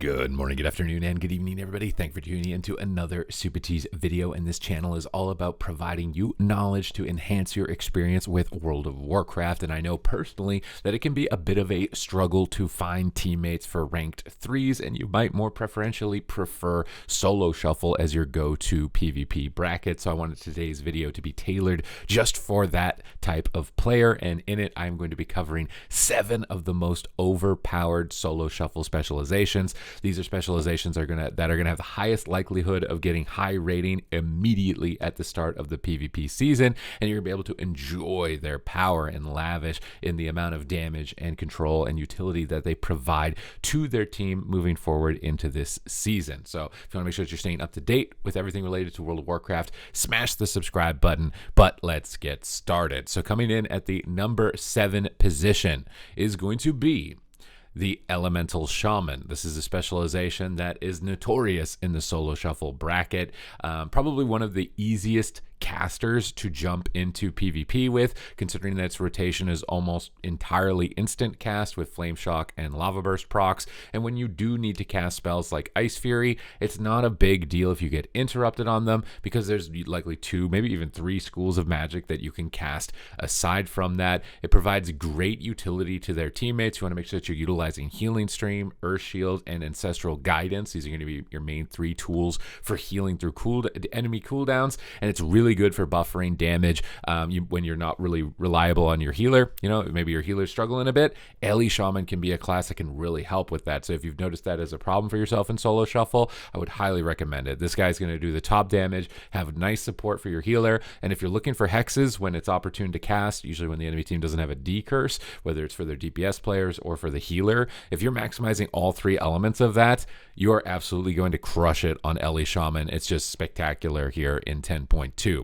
Good morning, good afternoon, and good evening, everybody. Thank you for tuning in to another Supatease video. And this channel is all about providing you knowledge to enhance your experience with World of Warcraft. And I know personally that it can be a bit of a struggle to find teammates for ranked 3s, and you might more preferentially prefer solo shuffle as your go-to PvP bracket. So I wanted today's video to be tailored just for that type of player. And in it, I'm going to be covering 7 of the most overpowered solo shuffle specializations. These are specializations that are gonna have the highest likelihood of getting high rating immediately at the start of the PvP season, and you're gonna be able to enjoy their power and lavish in the amount of damage and control and utility that they provide to their team moving forward into this season. So if you want to make sure that you're staying up to date with everything related to World of Warcraft, smash the subscribe button. But let's get started. So coming in at the number 7 position is going to be the Elemental Shaman. This is a specialization that is notorious in the solo shuffle bracket. Probably one of the easiest casters to jump into PvP with, considering that its rotation is almost entirely instant cast with Flame Shock and Lava Burst procs. And when you do need to cast spells like Ice Fury, it's not a big deal if you get interrupted on them, because there's likely 2, maybe even 3 schools of magic that you can cast aside from that. It provides great utility to their teammates. You want to make sure that you're utilizing Healing Stream, Earth Shield, and Ancestral Guidance. These are going to be your main 3 tools for healing through enemy cooldowns, and it's really good for buffering damage when you're not really reliable on your healer. You know, maybe your healer's struggling a bit. Ellie Shaman can be a class that can really help with that. So if you've noticed that as a problem for yourself in solo shuffle, I would highly recommend it. This guy's going to do the top damage, have nice support for your healer, and if you're looking for hexes when it's opportune to cast, usually when the enemy team doesn't have a D curse, whether it's for their DPS players or for the healer, if you're maximizing all 3 elements of that, you're absolutely going to crush it on Ellie Shaman. It's just spectacular here in 10.2.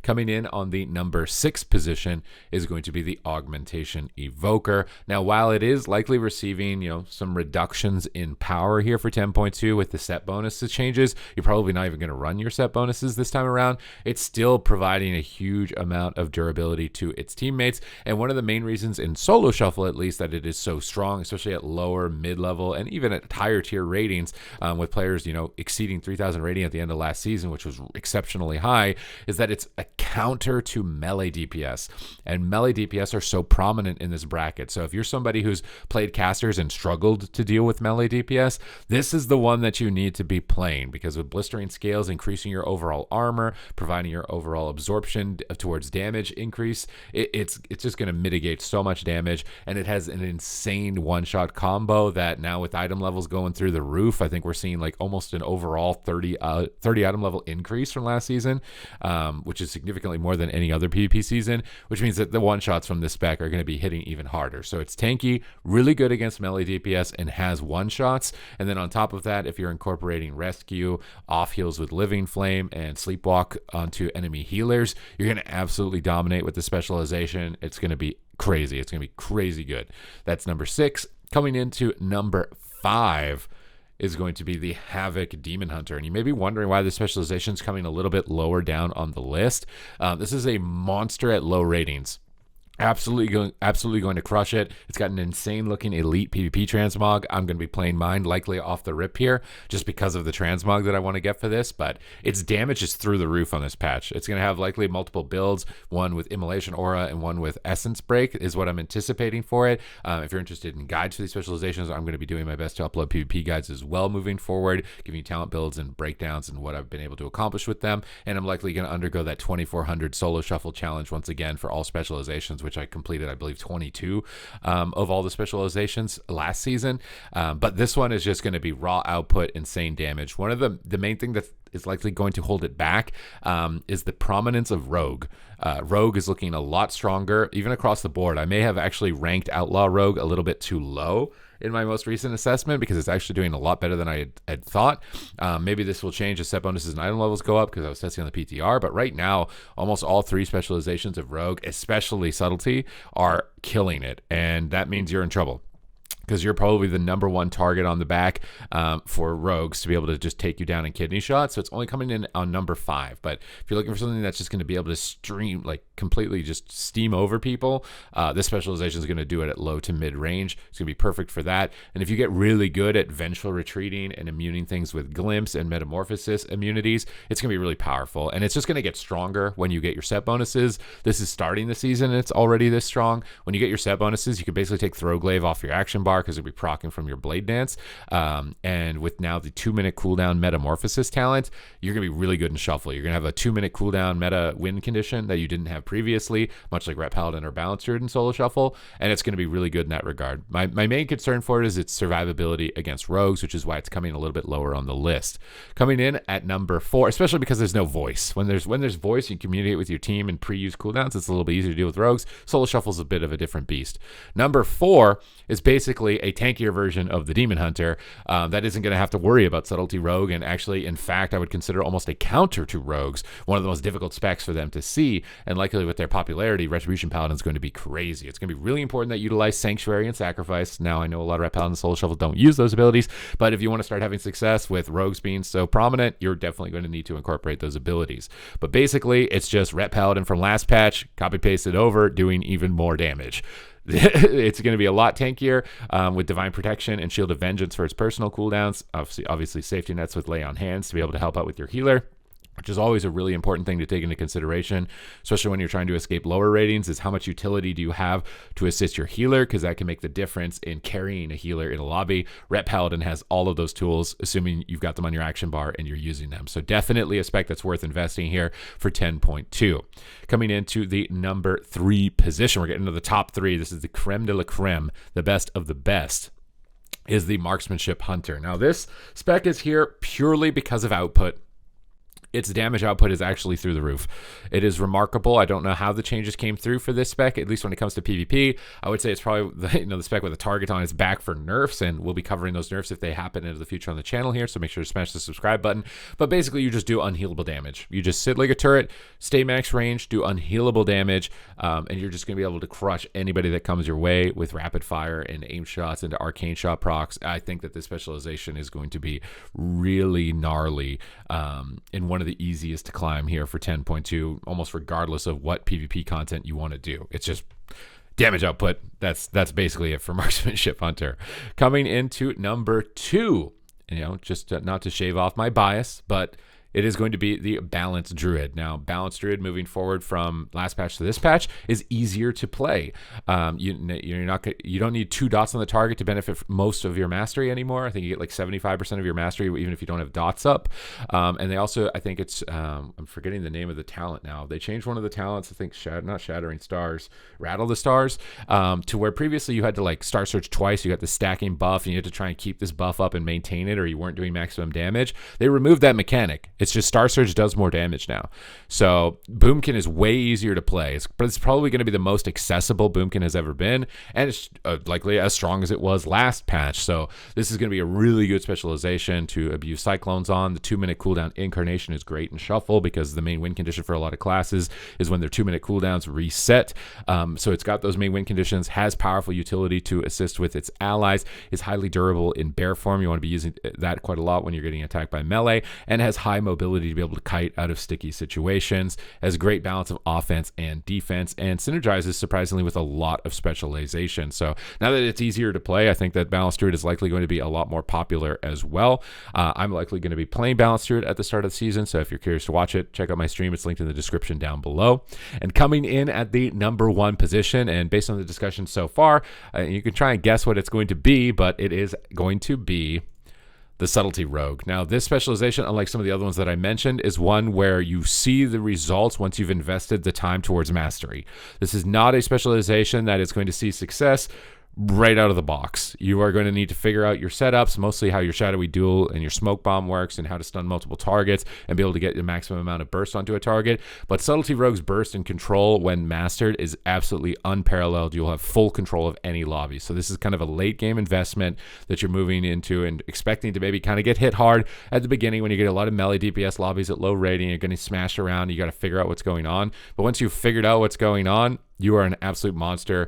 Coming in on the number 6 position is going to be the Augmentation Evoker. Now, while it is likely receiving, some reductions in power here for 10.2 with the set bonuses changes, you're probably not even going to run your set bonuses this time around. It's still providing a huge amount of durability to its teammates. And one of the main reasons in solo shuffle, at least, that it is so strong, especially at lower, mid-level, and even at higher tier ratings, with players, exceeding 3,000 rating at the end of last season, which was exceptionally high, is that it's a counter to melee DPS. And melee DPS are so prominent in this bracket. So if you're somebody who's played casters and struggled to deal with melee DPS, this is the one that you need to be playing, because with blistering scales increasing your overall armor, providing your overall absorption towards damage increase, it's just going to mitigate so much damage. And it has an insane one-shot combo that now, with item levels going through the roof, I think we're seeing like almost an overall 30 item level increase from last season, which is significantly more than any other PvP season, which means that the one-shots from this spec are going to be hitting even harder. So it's tanky, really good against melee DPS, and has one-shots. And then on top of that, if you're incorporating Rescue, off heals with Living Flame, and Sleepwalk onto enemy healers, you're going to absolutely dominate with the specialization. It's going to be crazy. It's going to be crazy good. That's number 6. Coming into number 5 is going to be the Havoc Demon Hunter. And you may be wondering why this specialization is coming a little bit lower down on the list. This is a monster at low ratings. Absolutely going to crush it. It's got an insane looking elite PvP transmog. I'm going to be playing mine likely off the rip here just because of the transmog that I want to get for this, but its damage is through the roof on this patch. It's going to have likely multiple builds, one with Immolation Aura and one with Essence Break is what I'm anticipating for it. If you're interested in guides for these specializations, I'm going to be doing my best to upload PvP guides as well moving forward, giving you talent builds and breakdowns and what I've been able to accomplish with them. And I'm likely going to undergo that 2400 solo shuffle challenge once again for all specializations, which I completed, I believe, 22 of all the specializations last season. But this one is just going to be raw output, insane damage. One of the main thing that is likely going to hold it back is the prominence of Rogue. Rogue is looking a lot stronger, even across the board. I may have actually ranked Outlaw Rogue a little bit too low in my most recent assessment, because it's actually doing a lot better than I had thought. Maybe this will change as set bonuses and item levels go up, because I was testing on the PTR, but right now almost all 3 specializations of Rogue, especially Subtlety, are killing it, and that means you're in trouble, because you're probably the number 1 target on the back for rogues to be able to just take you down in kidney shots. So it's only coming in on number 5. But if you're looking for something that's just going to be able to completely just steam over people, this specialization is going to do it at low to mid range. It's going to be perfect for that. And if you get really good at vengeful retreating and immuning things with glimpse and metamorphosis immunities, it's going to be really powerful. And it's just going to get stronger when you get your set bonuses. This is starting the season and it's already this strong. When you get your set bonuses, you can basically take Throglaive off your action bar because it'll be proccing from your Blade Dance. And with now the 2-minute cooldown metamorphosis talent, you're going to be really good in Shuffle. You're going to have a 2-minute cooldown meta win condition that you didn't have previously, much like Ret Paladin or Balanced Druid in Solo Shuffle, and it's going to be really good in that regard. My main concern for it is its survivability against rogues, which is why it's coming a little bit lower on the list. Coming in at number 4, especially because there's no voice. When there's voice, you communicate with your team and pre-use cooldowns. It's a little bit easier to deal with rogues. Solo Shuffle is a bit of a different beast. Number 4 is basically a tankier version of the Demon Hunter that isn't going to have to worry about Subtlety Rogue, and actually, in fact, I would consider almost a counter to rogues, one of the most difficult specs for them to see, and likely with their popularity, Retribution Paladin is going to be crazy. It's going to be really important that you utilize Sanctuary and Sacrifice. Now, I know a lot of Ret Paladin and Solo Shuffle don't use those abilities, but if you want to start having success with rogues being so prominent, you're definitely going to need to incorporate those abilities. But basically, it's just Ret Paladin from last patch, copy-paste it over, doing even more damage. It's going to be a lot tankier with Divine Protection and Shield of Vengeance for its personal cooldowns. Obviously safety nets with Lay on Hands to be able to help out with your healer, which is always a really important thing to take into consideration, especially when you're trying to escape lower ratings, is how much utility do you have to assist your healer, because that can make the difference in carrying a healer in a lobby. Ret Paladin has all of those tools, assuming you've got them on your action bar and you're using them. So definitely a spec that's worth investing here for 10.2. Coming into the number 3 position, we're getting to the top 3. This is the creme de la creme, the best of the best, is the Marksmanship Hunter. Now this spec is here purely because of output. Its damage output is actually through the roof. It is remarkable. I don't know how the changes came through for this spec, at least when it comes to PvP. I would say it's probably the spec with a target on its back for nerfs, and we'll be covering those nerfs if they happen into the future on the channel here, so make sure to smash the subscribe button. But basically, you just do unhealable damage. You just sit like a turret, stay max range, do unhealable damage, and you're just going to be able to crush anybody that comes your way with rapid fire and aim shots into arcane shot procs. I think that this specialization is going to be really gnarly in one of the easiest to climb here for 10.2, almost regardless of what PvP content you want to do. It's just damage output. That's basically it for Marksmanship Hunter. Coming into number 2, just not to shave off my bias, but it is going to be the Balanced Druid. Now, Balanced Druid moving forward from last patch to this patch is easier to play. You don't need 2 dots on the target to benefit from most of your mastery anymore. I think you get like 75% of your mastery even if you don't have dots up. And they also, I think it's, I'm forgetting the name of the talent now. They changed one of the talents, I think, not Shattering Stars, Rattle the Stars, to where previously you had to like Star Search twice. You got the stacking buff and you had to try and keep this buff up and maintain it, or you weren't doing maximum damage. They removed that mechanic. It's just Star Surge does more damage now. So Boomkin is way easier to play. It's probably going to be the most accessible Boomkin has ever been, and it's likely as strong as it was last patch. So this is going to be a really good specialization to abuse Cyclones on. The 2-minute cooldown Incarnation is great in Shuffle because the main win condition for a lot of classes is when their 2-minute cooldowns reset. So it's got those main win conditions, has powerful utility to assist with its allies, is highly durable in bear form. You want to be using that quite a lot when you're getting attacked by melee, and has high mobility to be able to kite out of sticky situations, has a great balance of offense and defense, and synergizes surprisingly with a lot of specialization. So now that it's easier to play, I think that Balanced Druid is likely going to be a lot more popular as well. I'm likely going to be playing Balanced Druid at the start of the season, so if you're curious to watch it, check out my stream. It's linked in the description down below. And coming in at the number 1 position, and based on the discussion so far, you can try and guess what it's going to be, but it is going to be the Subtlety Rogue. Now, this specialization, unlike some of the other ones that I mentioned, is one where you see the results once you've invested the time towards mastery. This is not a specialization that is going to see success right out of the box. You are going to need to figure out your setups, mostly how your Shadowy Duel and your Smoke Bomb works, and how to stun multiple targets and be able to get the maximum amount of burst onto a target. But Subtlety Rogue's burst and control, when mastered, is absolutely unparalleled. You'll have full control of any lobby. So this is kind of a late game investment that you're moving into and expecting to maybe kind of get hit hard at the beginning when you get a lot of melee DPS lobbies at low rating. You're going to smash around. You got to figure out what's going on. But once you've figured out what's going on, you are an absolute monster,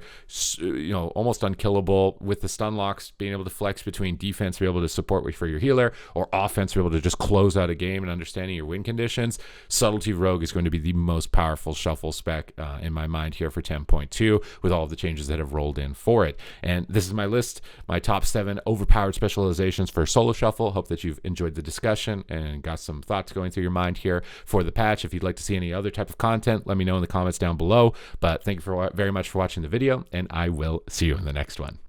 almost unkillable with the stun locks, being able to flex between defense, be able to support for your healer, or offense, be able to just close out a game and understanding your win conditions. Subtlety Rogue is going to be the most powerful shuffle spec in my mind here for 10.2 with all of the changes that have rolled in for it. And this is my list, my top 7 overpowered specializations for solo shuffle. Hope that you've enjoyed the discussion and got some thoughts going through your mind here for the patch. If you'd like to see any other type of content, let me know in the comments down below. But thank you very much for watching the video, and I will see you in the next one.